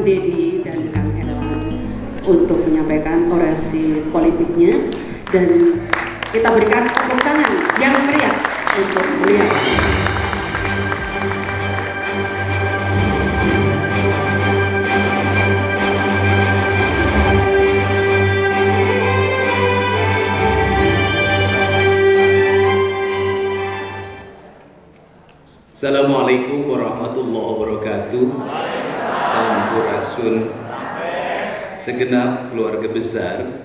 Kang Deddy dan Kang Hermawan untuk menyampaikan orasi politiknya, dan kita berikan tepuk tangan yang meriah untuk beliau. Assalamualaikum warahmatullahi wabarakatuh. Sampurasun. Segenap keluarga besar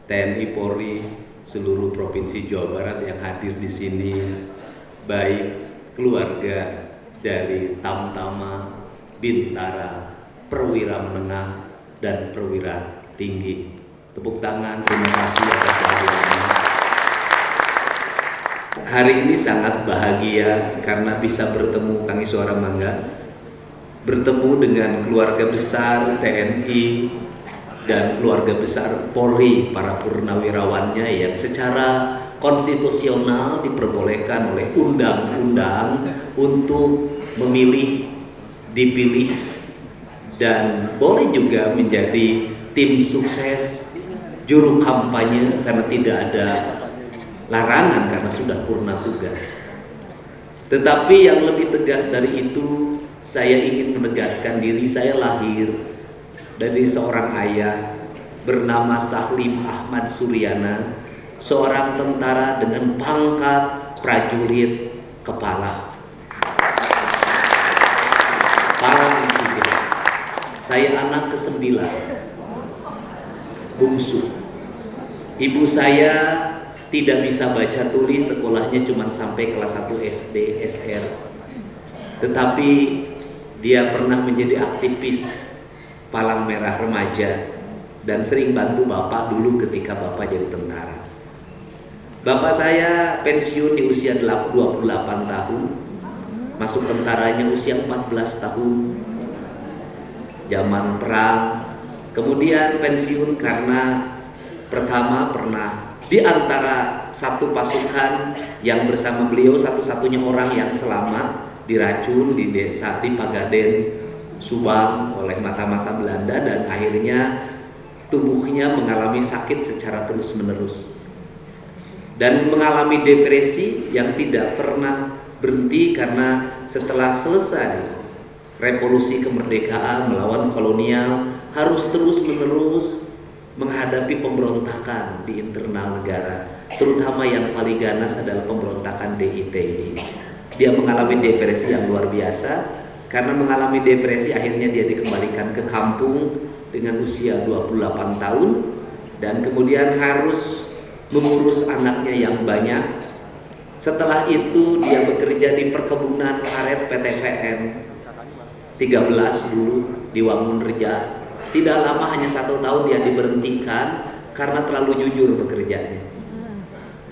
TNI Polri seluruh provinsi Jawa Barat yang hadir di sini, baik keluarga dari Tamtama, Bintara, Perwira Menengah dan Perwira Tinggi. Tepuk tangan, terima kasih atas kehadirannya. Hari ini sangat bahagia karena bisa bertemu Kang Iswara Mangga, bertemu dengan keluarga besar TNI dan keluarga besar Polri, para purnawirawannya yang secara konstitusional diperbolehkan oleh undang-undang untuk memilih, dipilih, dan boleh juga menjadi tim sukses juru kampanye karena tidak ada larangan karena sudah purna tugas. Tetapi yang lebih tegas dari itu, saya ingin menegaskan diri saya lahir dari seorang ayah bernama Sahlim Ahmad Suryana, seorang tentara dengan pangkat prajurit kepala. Palang tiga. Saya anak ke-9, bungsu. Ibu saya tidak bisa baca tulis, sekolahnya cuma sampai kelas 1 SD, SR. Tetapi dia pernah menjadi aktivis Palang Merah Remaja dan sering bantu bapak dulu ketika bapak jadi tentara. Bapak saya pensiun di usia 28 tahun, masuk tentaranya usia 14 tahun, zaman perang. Kemudian pensiun karena pertama pernah di antara satu pasukan yang bersama beliau satu-satunya orang yang selamat diracun di desa di Pagaden, Subang oleh mata-mata Belanda, dan akhirnya tubuhnya mengalami sakit secara terus-menerus dan mengalami depresi yang tidak pernah berhenti karena setelah selesai revolusi kemerdekaan melawan kolonial harus terus-menerus menghadapi pemberontakan di internal negara, terutama yang paling ganas adalah pemberontakan DITI. Dia mengalami depresi yang luar biasa. Karena mengalami depresi, akhirnya dia dikembalikan ke kampung dengan usia 28 tahun dan kemudian harus mengurus anaknya yang banyak. Setelah itu dia bekerja di perkebunan karet PTPN 13 dulu di Wangunreja. Tidak lama, hanya 1 tahun dia diberhentikan karena terlalu jujur bekerjanya.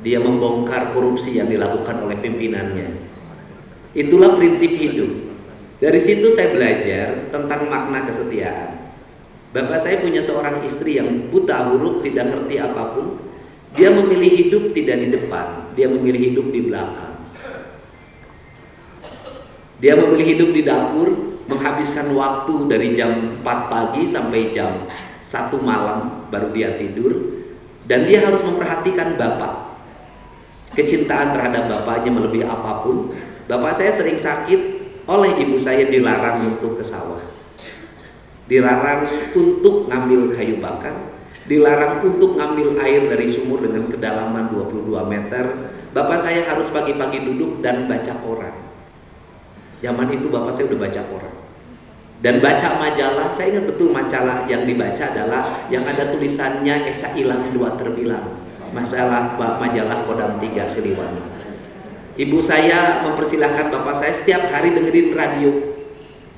Dia membongkar korupsi yang dilakukan oleh pimpinannya. Itulah prinsip hidup. Dari situ saya belajar tentang makna kesetiaan. Bapak saya punya seorang istri yang buta huruf, tidak ngerti apapun. Dia memilih hidup tidak di depan, dia memilih hidup di belakang. Dia memilih hidup di dapur, menghabiskan waktu dari jam 4 pagi sampai jam 1 malam baru dia tidur. Dan dia harus memperhatikan bapak. Kecintaan terhadap bapaknya melebihi apapun. Bapak saya sering sakit, oleh ibu saya dilarang untuk ke sawah, dilarang untuk ngambil kayu bakar, dilarang untuk ngambil air dari sumur dengan kedalaman 22 meter. Bapak saya harus pagi-pagi duduk dan baca koran. Zaman itu bapak saya udah baca koran dan baca majalah. Saya ingat betul majalah yang dibaca adalah yang ada tulisannya Esa Ilang Dua Terbilang, masalah majalah Kodam 3 Siliwangi. Ibu saya mempersilahkan bapak saya setiap hari dengerin radio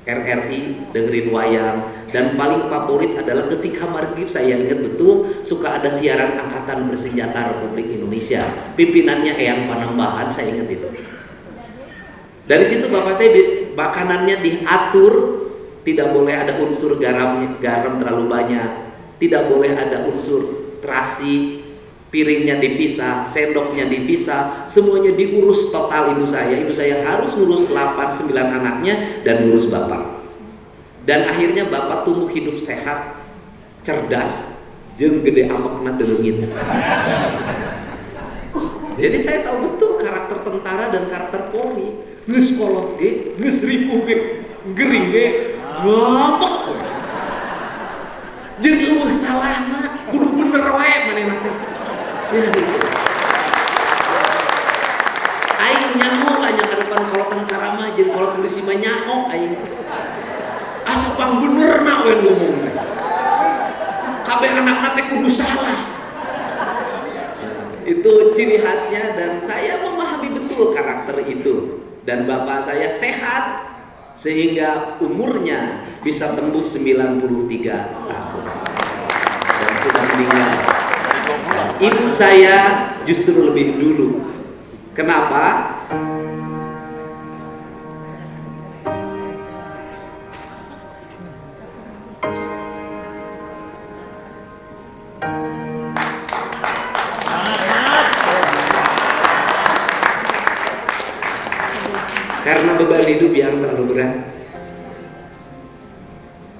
RRI, dengerin wayang, dan paling favorit adalah ketika maghrib. Saya ingat betul suka ada siaran Angkatan Bersenjata Republik Indonesia, pimpinannya Eyang Panembahan, saya ingat itu. Dari situ bapak saya makanannya diatur, tidak boleh ada unsur garam terlalu banyak, tidak boleh ada unsur terasi, piringnya dipisah, sendoknya dipisah, semuanya diurus total ibu saya. Ibu saya harus ngurus 8-9 anaknya dan ngurus bapak. Dan akhirnya Bapak tumbuh hidup sehat, cerdas, jeung gede amakna teuleungit. Jadi saya tahu betul karakter tentara dan karakter Polri. Geus kolot ge, geus ripuh ge, gering ge, ngambek. Jeung eueuh salahna, kudu bener wae manehna teh. Ya gitu. Aing nyaho anya ka depan kolot tentara mah jeung kolot polisi mah nyaho aing. Asupang bener na we ngomong. Kabeh anak-anak teh kudu salah. Itu ciri khasnya dan saya memahami betul karakter itu. Dan bapak saya sehat sehingga umurnya bisa tembus 93 tahun dan sudah meninggal. Ibu saya justru lebih dulu. Kenapa? Karena beban hidup yang terlalu berat,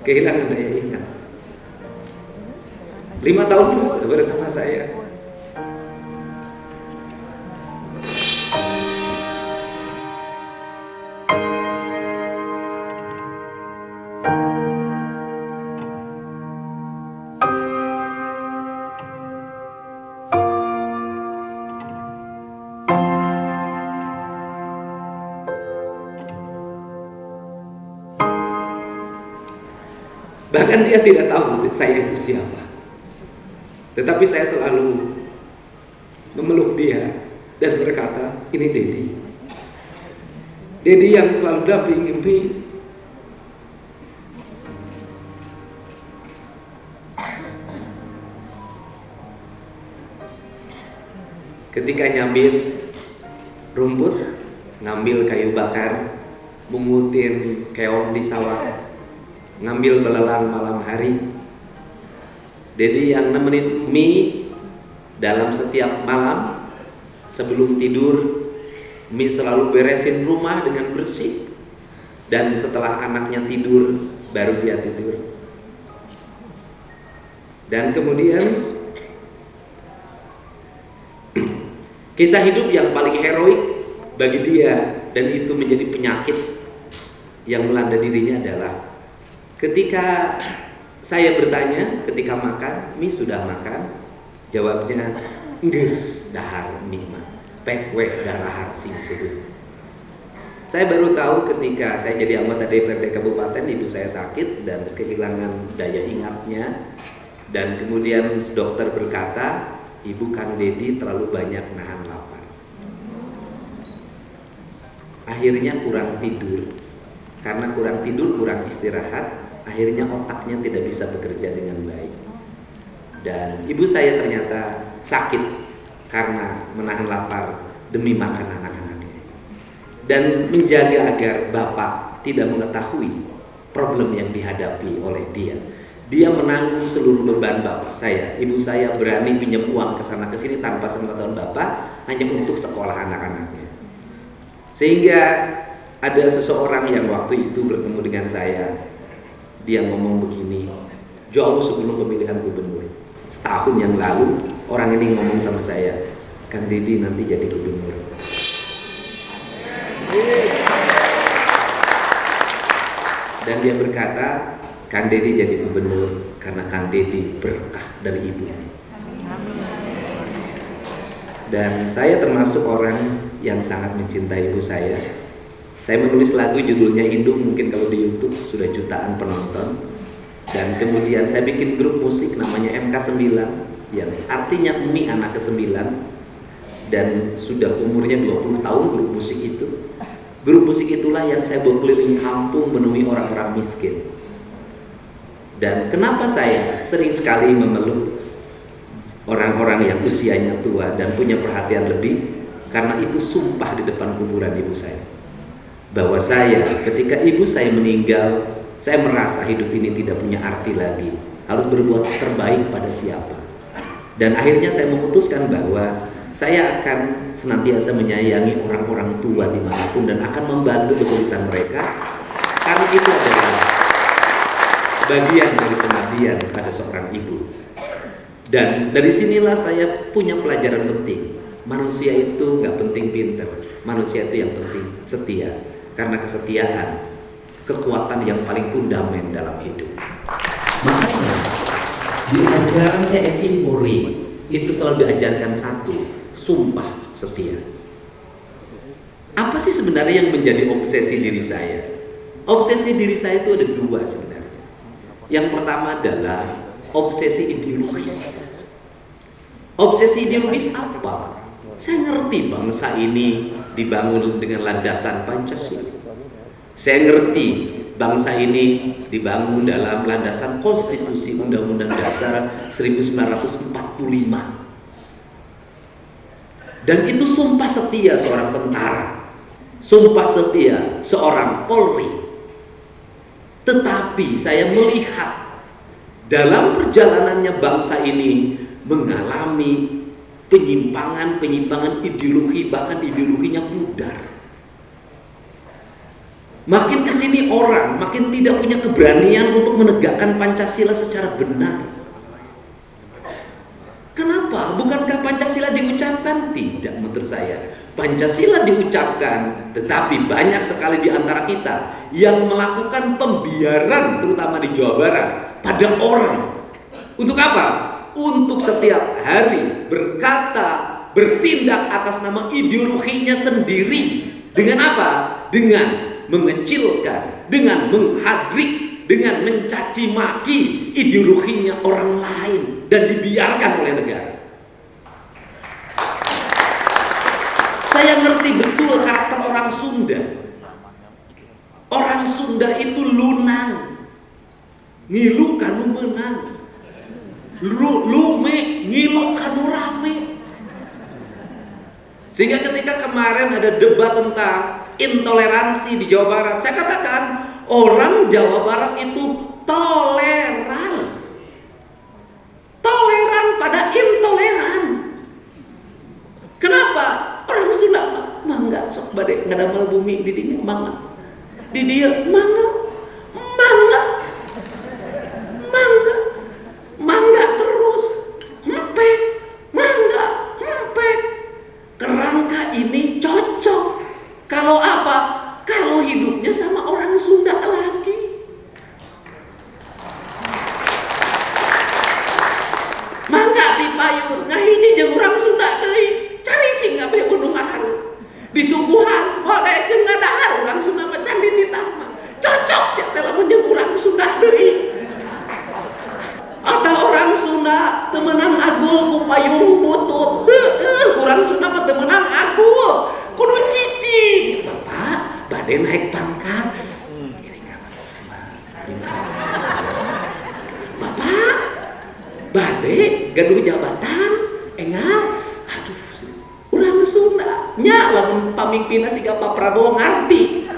kehilangan daya ingat. 5 tahun bersama saya. Bahkan dia tidak tahu saya itu siapa. Tetapi saya selalu memeluk dia dan berkata, ini Dedi. Dedi yang selalu damping mimpi. Ketika nyambil rumput, ngambil kayu bakar, mungutin keong di sawah, ngambil belalang malam hari. Dedi yang nemenin mie dalam setiap malam sebelum tidur. Mie selalu beresin rumah dengan bersih, dan setelah anaknya tidur baru dia tidur. Dan kemudian kisah hidup yang paling heroik bagi dia, dan itu menjadi penyakit yang melanda dirinya adalah ketika saya bertanya, ketika makan, mie sudah makan? Jawabnya, geus dahar mie mah, pek we darahar sing seduh. Saya baru tahu ketika saya jadi anggota DPRD Kabupaten, ibu saya sakit dan kehilangan daya ingatnya. Dan kemudian dokter berkata, ibu Kang Dedi terlalu banyak nahan lapar. Akhirnya kurang tidur. Karena kurang tidur, kurang istirahat, akhirnya otaknya tidak bisa bekerja dengan baik. Dan ibu saya ternyata sakit karena menahan lapar demi makan anak-anaknya. Dan menjaga agar bapak tidak mengetahui problem yang dihadapi oleh dia. Dia menanggung seluruh beban bapak saya. Ibu saya berani pinjam uang ke sana ke sini tanpa sepengetahuan bapak, hanya untuk sekolah anak-anaknya. Sehingga ada seseorang yang waktu itu bertemu dengan saya. Dia ngomong begini, jauh sebelum pemilihan gubernur. Setahun yang lalu, orang ini ngomong sama saya, Kang Dedi nanti jadi gubernur. Dan dia berkata, Kang Dedi jadi gubernur karena Kang Dedi berkah dari ibu. Dan saya termasuk orang yang sangat mencintai ibu saya. Saya menulis lagu judulnya Induk, mungkin kalau di YouTube sudah jutaan penonton. Dan kemudian saya bikin grup musik namanya MK9, yang artinya Umi anak ke-9. Dan sudah umurnya 20 tahun grup musik itu. Grup musik itulah yang saya bawa keliling kampung menemui orang-orang miskin. Dan kenapa saya sering sekali memeluk orang-orang yang usianya tua dan punya perhatian lebih? Karena itu sumpah di depan kuburan ibu saya, bahwa saya ketika ibu saya meninggal, saya merasa hidup ini tidak punya arti lagi, harus berbuat terbaik pada siapa. Dan akhirnya saya memutuskan bahwa saya akan senantiasa menyayangi orang-orang tua dimanapun dan akan membantu kesulitan mereka, karena itu adalah bagian dari pengabdian pada seorang ibu. Dan dari sinilah saya punya pelajaran penting. Manusia itu nggak penting pinter, manusia itu yang penting setia. Karena kesetiaan, kekuatan yang paling fundament dalam hidup. Makanya di ajaran TNI Polri itu selalu diajarkan satu, sumpah setia. Apa sih sebenarnya yang menjadi obsesi diri saya? Obsesi diri saya itu ada dua sebenarnya. Yang pertama adalah obsesi ideologis. Obsesi ideologis apa? Saya ngerti bangsa ini dibangun dengan landasan Pancasila. Saya ngerti bangsa ini dibangun dalam landasan konstitusi Undang-Undang Dasar 1945. Dan itu sumpah setia seorang tentara, sumpah setia seorang Polri. Tetapi saya melihat dalam perjalanannya bangsa ini mengalami penyimpangan ideologi, bahkan ideologinya pudar. Makin kesini orang makin tidak punya keberanian untuk menegakkan Pancasila secara benar. Kenapa? Bukankah Pancasila diucapkan? Tidak, menurut saya. Pancasila diucapkan, tetapi banyak sekali di antara kita yang melakukan pembiaran, terutama di Jawa Barat, pada orang. Untuk apa? Untuk setiap hari berkata, bertindak atas nama ideologinya sendiri. Dengan apa? Dengan mengecilkan, dengan menghadrik, dengan mencaci maki ideologinya orang lain dan dibiarkan oleh negara. Saya ngerti betul karakter orang Sunda. Orang Sunda itu lunang, ngilu kanu menang, lume ngilu kanu rame. Sehingga ketika kemarin ada debat tentang intoleransi di Jawa Barat, saya katakan orang Jawa Barat itu toleran, toleran pada intoleran. Kenapa? Orang Sunda mangga sok bade ngadamel bumi di dinya mangga, di dia mangga, mangga, mangga, mangga terus, empek, mangga, empek. Kerangka ini cocok. Kalau apa? Kalau hidupnya sama orang Sunda lagi. Mangga dipayun, ngahiji jeung urang Sunda deui. Caricing abe gunung Ahar. Di Suguhan, boleh jeung ngadahar urang Sunda mah can dititah. Cocok sia teh lamun jeung urang Sunda deui. Atau orang Sunda temenang agul ku payung butut. Urang Sunda mah temenang agul. Kudu cicing. Bapak, bade naik pangkat. Bapak, bade gaduh jabatan. Engal. Aduh, urang Sunda. Nya lamun pamimpinna siga Pak Prabowo ngarti.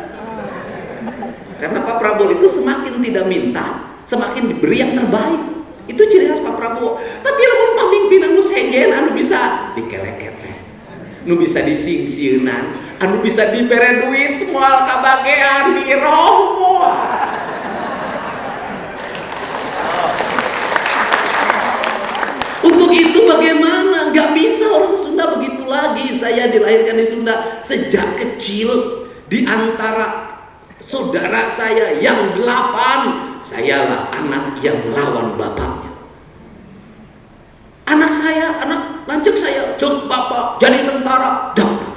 Karena Pak Prabowo itu semakin tidak minta, semakin diberi yang terbaik. Itu ciri khas Pak Prabowo. Tapi lamun pamimpin anu sejen, anu bisa dikeleket, anu bisa dising-singnan, anu bisa dibere duit moal kabagean di romo. Untuk itu bagaimana? Gak bisa orang Sunda begitu lagi. Saya dilahirkan di Sunda sejak kecil. Di antara saudara saya yang 8, sayalah anak yang melawan bapaknya. Anak saya, anak lancek saya, cek bapak jadi tentara, daftar.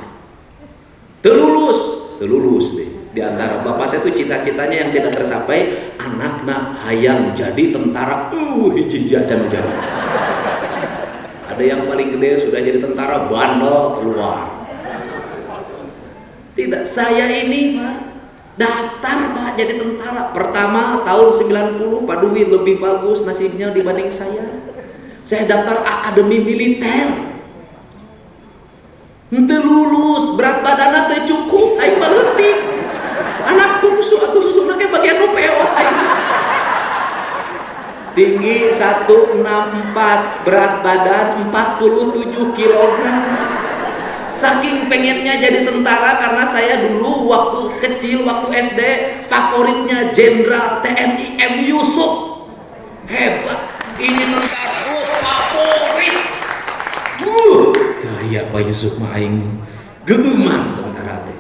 Terlulus deh. Di antara bapak saya itu cita-citanya yang tidak tercapai, anaknya hayang jadi tentara. Hiji jajan jadi. Ada yang paling gede sudah jadi tentara, bandel keluar. Tidak, saya ini Pak daftar Pak jadi tentara. Pertama tahun 90 Pak Dwi lebih bagus nasibnya dibanding saya. Saya daftar akademi militer. Henteu lulus, berat badanna teu cukup, aing baleutik. Anak bungsu atuh susuna ge bagian nu pewot aing. Tinggi 164, berat badan 47 kg. Saking pengennya jadi tentara karena saya dulu waktu kecil, waktu SD, favoritnya Jenderal TNI M. Yusuf. Hebat. Ini tentara favorit. Gaya Pak Yusuf mah aing geuman tentara teh.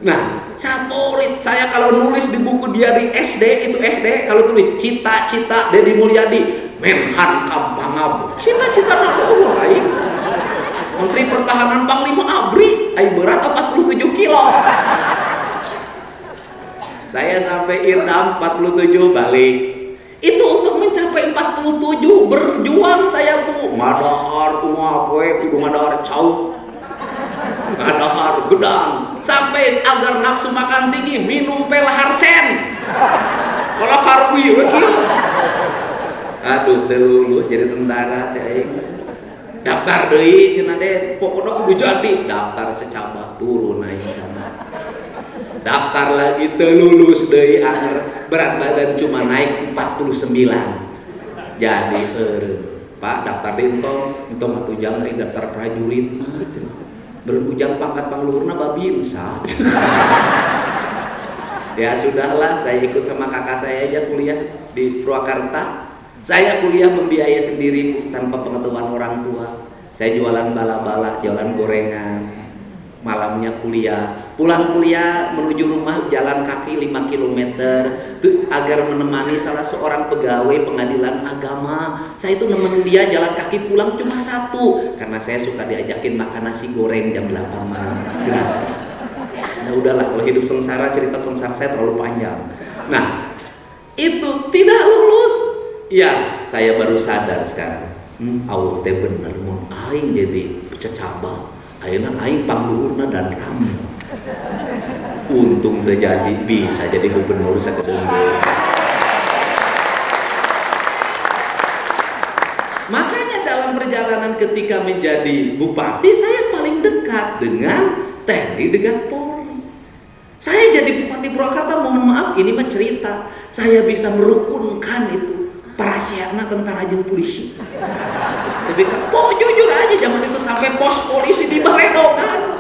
Nah, favorit saya kalau nulis di buku diari SD, itu SD kalau tulis cita-cita Deddy Mulyadi, Menhan Kampangab. Cita-cita naon aing? Menteri Pertahanan Panglima ABRI, aing berat 47 kilo. Saya sampai Irdam 47 balik. Itu untuk mencapai 47 berjuang saya Bu. Ngadahar kumaha we kudu ngadahar cau. Ngadahar gedang sampai agar nafsu makan tinggi minum pel Harsen. Kalau karwi we kieu. Aduh teu lulus jadi tentara teh aing. Daftar deui cenah teh pokokna kudu jadi daftar secabah turun aing sana. Daftar lagi lulus deui akhir berat badan cuma naik 49. Jadi Pak daftar di entong atuh jang daftar prajurit mah berujang pangkat pangluhurna babinsa. Ya sudahlah, saya ikut sama kakak saya aja kuliah di Purwakarta. Saya kuliah membiayai sendiri tanpa pengetahuan orang tua. Saya jualan bala-bala, jualan gorengan. Malamnya kuliah. Pulang kuliah menuju rumah jalan kaki 5 km agar menemani salah seorang pegawai pengadilan agama. Saya itu nemenin dia jalan kaki pulang cuma 1 karena saya suka diajakin makan nasi goreng jam 8 malam gratis. Nah udahlah, kalau hidup sengsara, cerita sengsara saya terlalu panjang. Nah itu tidak lulus. Ya, saya baru sadar sekarang. Allah teh bener mun aing jadi cecabah. Ayeuna aing pangluhurna dan ramil. Untung teh jadi bisa jadi gubernur sakedeung. Makanya dalam perjalanan ketika menjadi bupati saya paling dekat dengan TNI dengan Polri. Saya jadi bupati Purwakarta, mohon maaf ini mah cerita. Saya bisa merukunkan itu para siapna tentara jeung polisi. Lebih ke jujur aja zaman itu sampai pos polisi di Baledongan.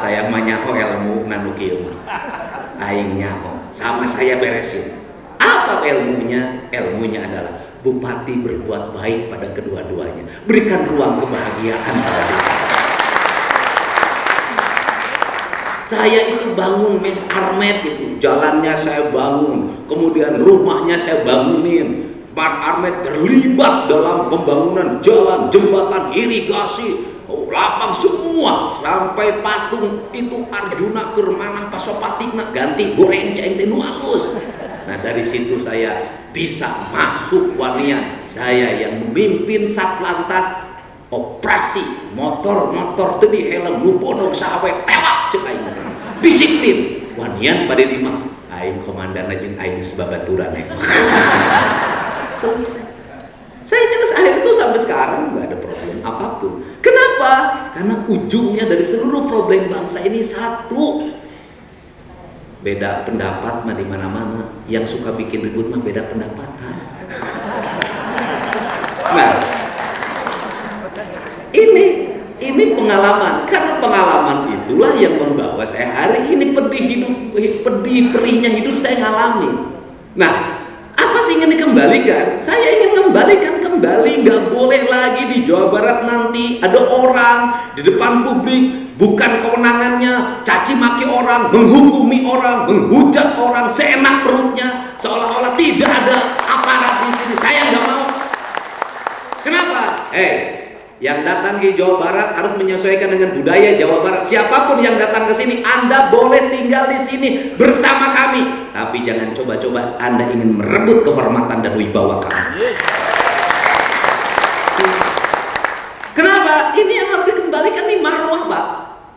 Saya mah nyaho ilmu nanu kieu mah. Aing nyaho, sama saya beresin. Apa ilmunya? Ilmunya adalah bupati berbuat baik pada kedua-duanya. Berikan ruang kebahagiaan pada dia. Saya itu bangun Mes Armet itu, jalannya saya bangun, kemudian rumahnya saya bangunin. Pak Armet terlibat dalam pembangunan jalan, jembatan, irigasi, lapang semua sampai patung itu Arjuna ke manah Pasopatina ganti goreng ceng nu alus. Nah dari situ saya bisa masuk wanian. Saya yang memimpin Satlantas operasi motor tadi helm nu bodong sawe tewak cek aing. Disiplin wanian pada 5 aing komandanna jeung aing sebabaturan. Selesai. Saya jelas akhir itu sampai sekarang nggak ada problem apapun. Kenapa? Karena ujungnya dari seluruh problem bangsa ini satu. Beda pendapat mah di mana-mana. Yang suka bikin ribut mah beda pendapatan. Nah, ini pengalaman. Karena pengalaman itulah yang membawa saya hari ini pedih perihnya hidup saya ngalami. Nah, apa sih ingin dikembalikan? Saya ingin kembalikan kembali, nggak boleh lagi di Jawa Barat nanti ada orang di depan publik bukan kewenangannya caci maki orang, menghukumi orang, menghujat orang seenak perutnya, seolah-olah tidak ada aparat di sini. Saya nggak mau. Kenapa? Yang datang ke Jawa Barat harus menyesuaikan dengan budaya Jawa Barat. Siapapun yang datang ke sini, Anda boleh tinggal di sini bersama kami. Tapi jangan coba-coba Anda ingin merebut kehormatan dan wibawa kami. Kenapa? Ini yang harus dikembalikan nih marwah, Pak.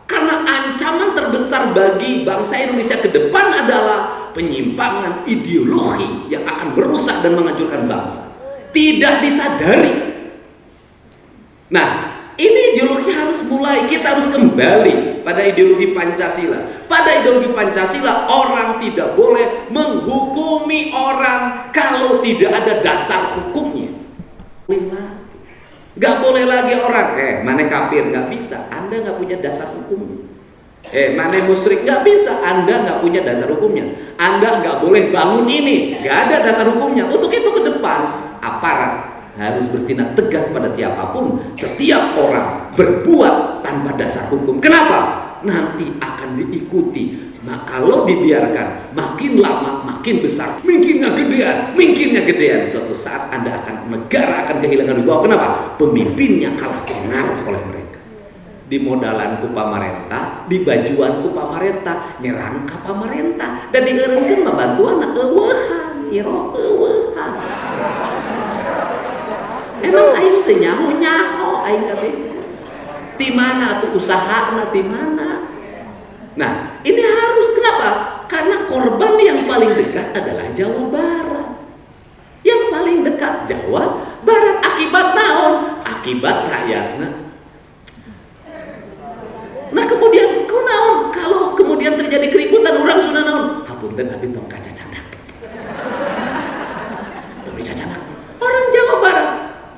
Karena ancaman terbesar bagi bangsa Indonesia ke depan adalah penyimpangan ideologi yang akan merusak dan menghancurkan bangsa. Tidak disadari. Nah, ini ideologi harus mulai, kita harus kembali pada ideologi Pancasila. Pada ideologi Pancasila, orang tidak boleh menghukumi orang kalau tidak ada dasar hukumnya. Gak Nggak boleh lagi orang, mana kafir, nggak bisa. Anda nggak punya dasar hukumnya. Mana musyrik, nggak bisa. Anda nggak punya dasar hukumnya. Anda nggak boleh bangun ini, nggak ada dasar hukumnya. Untuk itu ke depan aparat harus bertindak tegas pada siapapun. Setiap orang berbuat tanpa dasar hukum. Kenapa? Nanti akan diikuti. Nah, kalau dibiarkan, makin lama makin besar, minkinnya gedean. Suatu saat negara akan kehilangan wibawa. Kenapa? Pemimpinnya kalah pengaruh oleh mereka. Di modalan ku pamarentah, di bajuan ku pamarentah, nyerang ka pamarentah, dan dieureunkeun mah bantuan eueuhan, iro eueuhan. Emang aing teu nyaho aing kabeh. Di mana atuh usahana, di mana? Nah, ini harus kenapa? Karena korban yang paling dekat adalah Jawa Barat. Yang paling dekat Jawa Barat. Akibat naon? Akibat rakyatna. Nah kemudian kunaon kalau kemudian terjadi keributan orang Sunda naon? Hapunten abi tong kaca cadak. Tong cacadak. Orang Jawa Barat.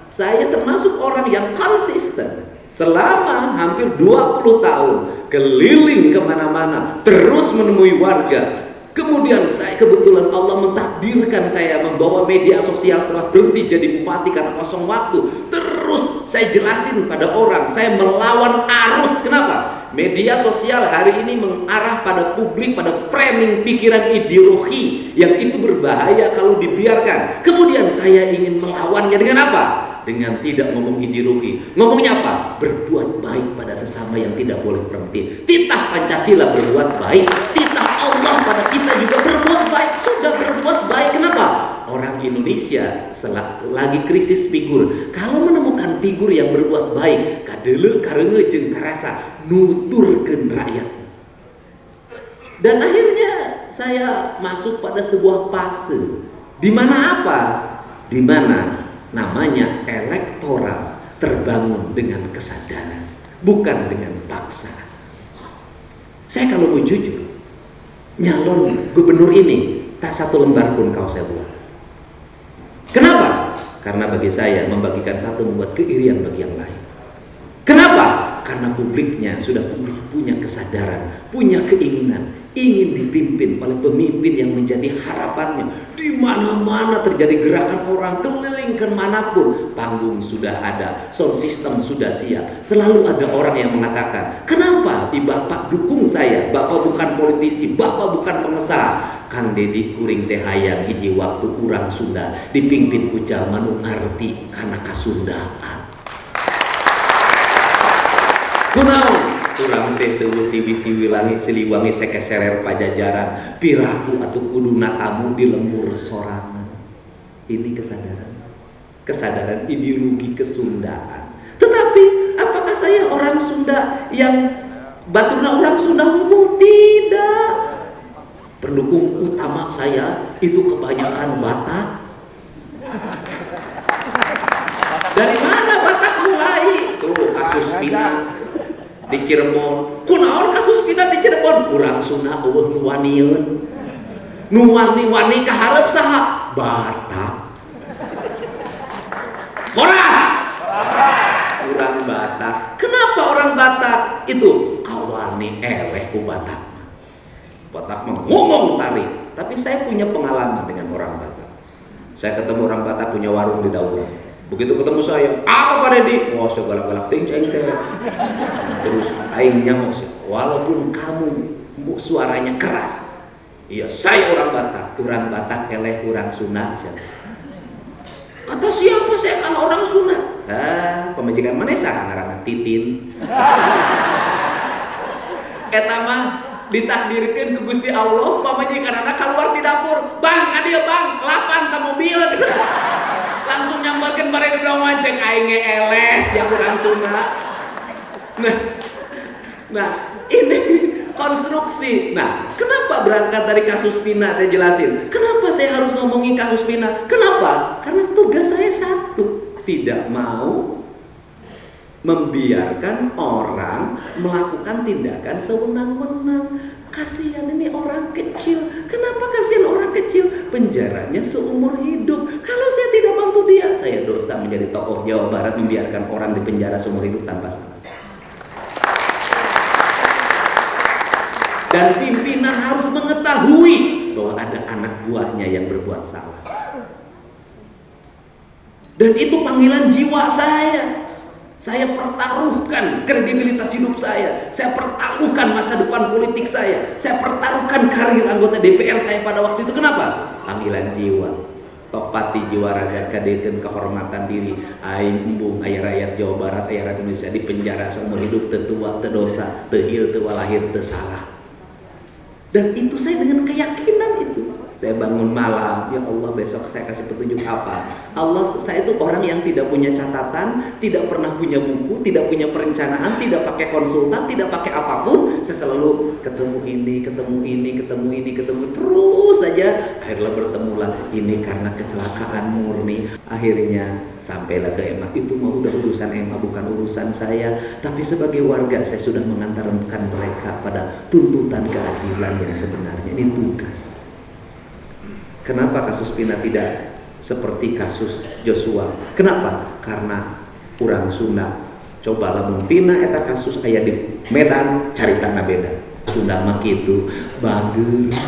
Saya termasuk orang yang konsisten selama hampir 20 tahun keliling kemana-mana terus menemui warga. Kemudian saya kebetulan Allah mentakdirkan saya membawa media sosial setelah berhenti jadi bupati karena kosong waktu. Terus saya jelasin pada orang, saya melawan arus. Kenapa? Media sosial hari ini mengarah pada publik, pada framing pikiran ideologi yang itu berbahaya kalau dibiarkan. Kemudian saya ingin melawannya dengan apa? Dengan tidak ngomong ideologi. Ngomongnya apa? Berbuat baik pada sesama yang tidak boleh berhenti. Titah Pancasila berbuat baik, titah Allah pada kita juga berbuat baik. Sudah berbuat baik. Kenapa? Orang Indonesia lagi krisis figur. Kalau menemukan figur yang berbuat baik, kadeuleu kareungeun jeung karasa nuturkeun rakyat. Dan akhirnya saya masuk pada sebuah fase di mana apa? Di mana namanya elektoral terbangun dengan kesadaran, bukan dengan paksa. Saya kalau mau jujur, nyalon gubernur ini tak satu lembar pun kau saya buat. Kenapa? Karena bagi saya membagikan satu membuat keirian bagi yang lain. Kenapa? Karena publiknya sudah punya kesadaran, punya keinginan, ingin dipimpin oleh pemimpin yang menjadi harapannya. Di mana-mana terjadi gerakan orang keliling ke manapun, panggung sudah ada, sound system sudah siap. Selalu ada orang yang mengatakan, kenapa di Bapak dukung saya? Bapak bukan politisi, Bapak bukan pengusaha. Kang Dedi kuring teh hayang hiji waktu urang Sunda dipimpin ku jalma nu ngarti kana kasundaan. Kunaon? Urang teh seueuh siwi-siwi langit siliwangi sekeserer pajajaran pirahu atuh kuduna tamu di lembur sorangan. Ini kesadaran ideologi kesundaan. Tetapi apakah saya orang Sunda yang baturna orang Sunda unggul? Tidak. Pendukung utama saya itu kebanyakan Batak. Dari mana Batak mulai? Tuh kasus Pina di Cirebon. Kunaon kasus Pina di Cirebon? Urang Sunda eueuh nu wanieun. Nu wani-wani ka hareup saha? Batak. Horas. Urang Batak. Kenapa orang Batak itu kawani eleh ku Batak? Batak ngomong tarik, tapi saya punya pengalaman dengan orang Batak. Saya ketemu orang Batak punya warung di Daura. Begitu ketemu saya, apa Pak Dedi? Wah, segalak-galak ting ceng teh. Terus aing nyamuk sih, walaupun kamu suaranya keras. Iya, saya orang Batak. Orang Batak eleh orang Sunda. Kata siapa saya kalau orang Sunda? Pemajikan mana sah ngaranna Titin. Eta mah ditakdirkan ke Gusti Allah, pamajikan anak keluar di dapur, bang, kadia bang, 8 ta mobil, langsung nyambarkan bareng di dalam ceng aing eles yang kurang Sunda. Nah, ini konstruksi. Nah, kenapa berangkat dari kasus Pina saya jelasin? Kenapa saya harus ngomongin kasus Pina? Kenapa? Karena tugas saya satu, tidak mau membiarkan orang melakukan tindakan sewenang-wenang. Kasihan ini orang kecil. Kenapa kasihan orang kecil? Penjaranya seumur hidup. Kalau saya tidak bantu dia, saya dosa menjadi tokoh Jawa Barat membiarkan orang di penjara seumur hidup tanpa salah. Dan pimpinan harus mengetahui bahwa ada anak buahnya yang berbuat salah. Dan itu panggilan jiwa saya. Saya pertaruhkan kredibilitas hidup saya pertaruhkan masa depan politik saya pertaruhkan karir anggota DPR saya pada waktu itu. Kenapa? Panggilan jiwa. Topati jiwa raga kadeten kehormatan diri aing embung aya rakyat Jawa Barat, aya rakyat Indonesia di penjara seumur hidup, tetua, tedosa, teuil, teu walahir, teu salah. Dan itu saya dengan keyakinan itu. Saya bangun malam, ya Allah besok saya kasih petunjuk apa. Allah, saya itu orang yang tidak punya catatan, tidak pernah punya buku, tidak punya perencanaan, tidak pakai konsultan, tidak pakai apapun. Saya selalu ketemu ini, terus saja. Akhirnya bertemulah ini karena kecelakaan murni. Akhirnya sampailah ke EMA. Itu mah udah urusan EMA, bukan urusan saya. Tapi sebagai warga saya sudah mengantarkan mereka pada tuntutan keadilan yang sebenarnya. Ini tugas. Kenapa kasus Pina tidak seperti kasus Joshua? Kenapa? Karena kurang Sunda. Coba lamun Pina eta kasus aya di Medan, caritana beda. Sunda mah kitu, bagus.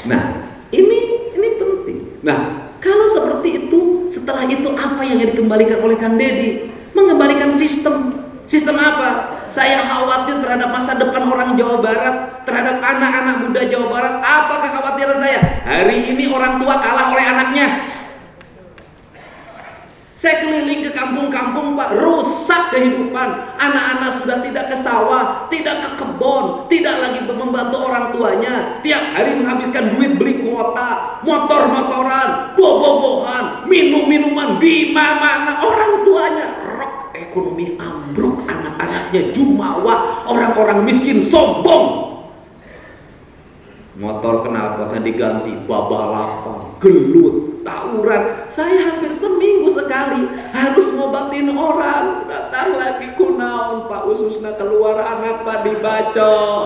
Nah, ini penting. Nah, kalau seperti itu, setelah itu apa yang dikembalikan oleh Kang Deddy? Mengembalikan sistem. Sistem apa? Saya khawatir terhadap masa depan orang Jawa Barat, terhadap anak-anak muda Jawa Barat. Apa kekhawatiran saya? Hari ini orang tua kalah oleh anaknya. Saya keliling ke kampung-kampung, Pak, rusak kehidupan. Anak-anak sudah tidak ke sawah, tidak ke kebun, tidak lagi membantu orang tuanya. Tiap hari menghabiskan duit beli kuota, motor-motoran, bobo-bobohan, minum-minuman di mana-mana. Orang tuanya ekonomi ambruk, anak-anaknya jumawa, orang-orang miskin sombong. Motor knalpotnya diganti, babalapan, gelut, tawuran. Saya hampir seminggu sekali harus ngobatin orang. Datang lagi kunaon Pak ususna keluar anak Pak dibacok.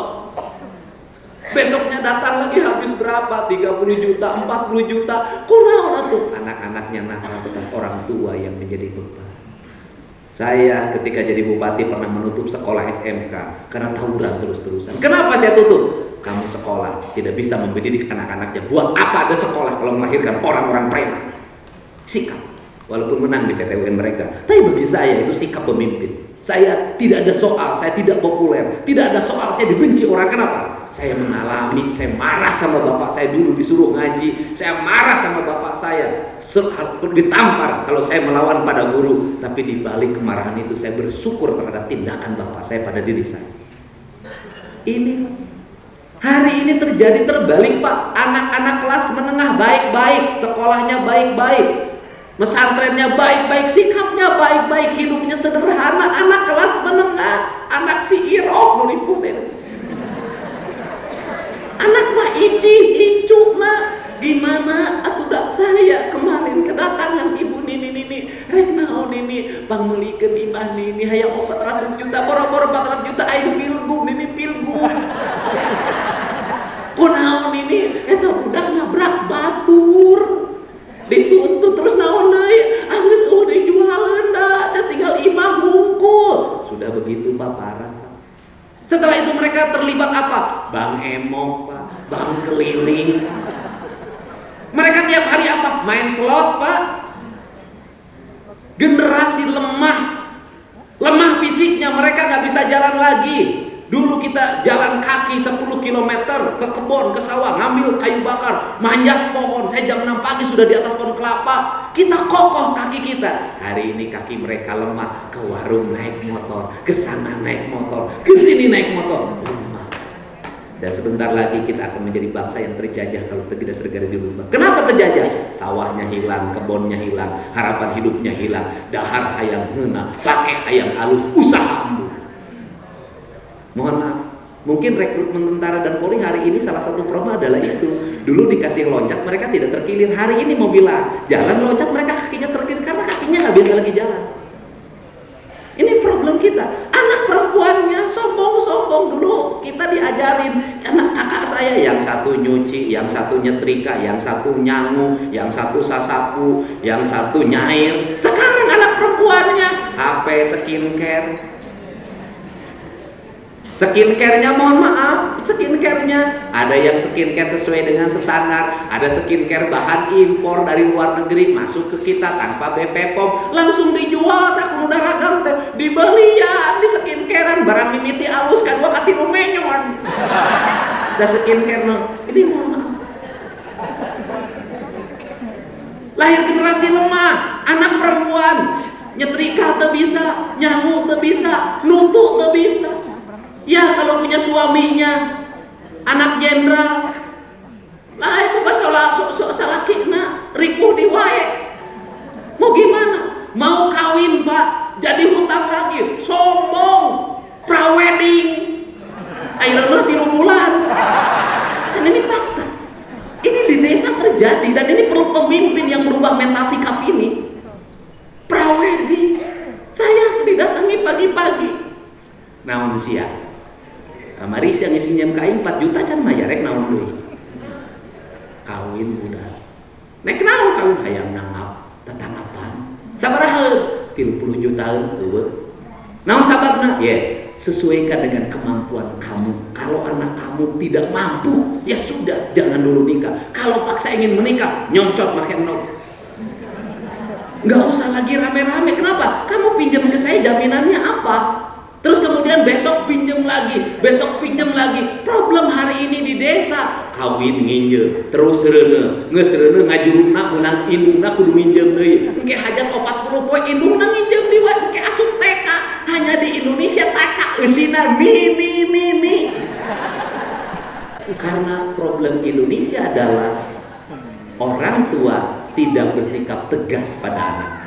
Besoknya datang lagi habis berapa? 30 juta, 40 juta. Kunaon atuh? Anak-anaknya nakal dengan orang tua yang menjadi beban. Saya ketika jadi bupati pernah menutup sekolah SMK karena tawuran terus-terusan. Kenapa saya tutup? Kamu sekolah tidak bisa mendidik anak-anaknya. Buat apa ada sekolah kalau melahirkan orang-orang preman? Sikap. Walaupun menang di PTUN mereka, tapi bagi saya itu sikap pemimpin. Saya tidak ada soal, saya tidak populer, tidak ada soal saya dibenci orang. Kenapa? Saya mengalami, saya marah sama bapak saya dulu disuruh ngaji, saya marah sama bapak saya, ditampar kalau saya melawan pada guru. Tapi di balik kemarahan itu saya bersyukur terhadap tindakan bapak saya pada diri saya. Ini hari ini terjadi terbalik Pak. Anak-anak kelas menengah baik-baik, sekolahnya baik-baik, pesantrennya baik-baik, sikapnya baik-baik, hidupnya sederhana. Anak kelas menengah, anak si Iroh nuliputin. Anak mah icu nah. Gimana atuh dak saya kemarin kedatangan ibu nini rek naon nini pangmelikeun imah nini hayang 400 juta boro-boro 400 juta aing pilgub nini pilgub. Kunaon nini eta budak nabrak batur. Dituntut terus naon deui? Geus udah jualan da, tinggal imah hungkul. Sudah begitu Pak parah. Setelah itu mereka terlibat apa? Bang emok Pak, bang keliling. Mereka tiap hari apa? Main slot Pak. Generasi lemah fisiknya, mereka nggak bisa jalan lagi. Dulu kita jalan kaki 10 km ke kebun, ke sawah, ngambil kayu bakar, manjat pohon. Saya jam 6 pagi sudah di atas pohon kelapa. Kita kokoh kaki kita. Hari ini kaki mereka lemah. Ke warung naik motor, ke sana naik motor, ke sini naik motor. Lemah. Dan sebentar lagi kita akan menjadi bangsa yang terjajah kalau kita tidak segera dirubah. Kenapa terjajah? Sawahnya hilang, kebunnya hilang, harapan hidupnya hilang, dahar hayang heuna, pakai hayang alus, usaha embun. Mohon maaf, mungkin rekrutmen tentara dan Polri hari ini salah satu problem adalah itu. Dulu dikasih loncat, mereka tidak terkilir. Hari ini mau bilang jalan loncat, mereka kakinya terkilir karena kakinya nggak biasa lagi jalan. Ini problem kita. Anak perempuannya sombong sombong. Dulu kita diajarin, anak kakak saya yang satu nyuci, yang satu nyetrika, yang satu nyangu, yang satu sasapu, yang satu nyair. Sekarang anak perempuannya HP, skincare. Skincare-nya mohon maaf, skincare-nya ada yang skincare sesuai dengan standar, ada skincare bahan impor dari luar negeri masuk ke kita tanpa BP POM, langsung dijual tak kudu daragam teh, dibeli ya di skincarean barang mimiti alus kadua katilu menyon. Da skincare no, ini mohon maaf. Lahir generasi lemah, anak perempuan nyetrika teu bisa, nyamu teu bisa, nutu teu bisa. Ya kalau punya suaminya anak jenderal, lah itu pas salakina ripuh di wae. Mau gimana? Mau kawin pak, jadi hutang lagi, sombong, prawedding, akhirnya 3 bulan. Dan ini fakta. Ini di desa terjadi dan ini perlu pemimpin yang berubah mental sikap ini. Prawedding, saya didatangi pagi-pagi. Naon sia? Mari siang isinya MKI 4 juta can mayarek naon deui. Kawin budak. Nek naon kawin hayang nangap tetanggapan. Sabaraha 30 jutaan eueuh. Naon sababna? Ya, sesuaikan dengan kemampuan kamu. Kalau anak kamu tidak mampu, ya sudah jangan dulu nikah. Kalau paksa ingin menikah, nyomcot makin nok. Nggak usah lagi rame-rame. Kenapa? Kamu pinjam ke saya jaminannya apa? Terus kemudian besok pinjam lagi, besok pinjam lagi. Problem hari ini di desa, kawin nginjil, terus serene, ngeserene ngajuruna menang indungna kudu minjem deui. Engke hajat 40 poe indungna nginjem di wae, engke asup TK. Hanya di Indonesia TK eusina mini. Karena problem Indonesia adalah orang tua tidak bersikap tegas pada anak.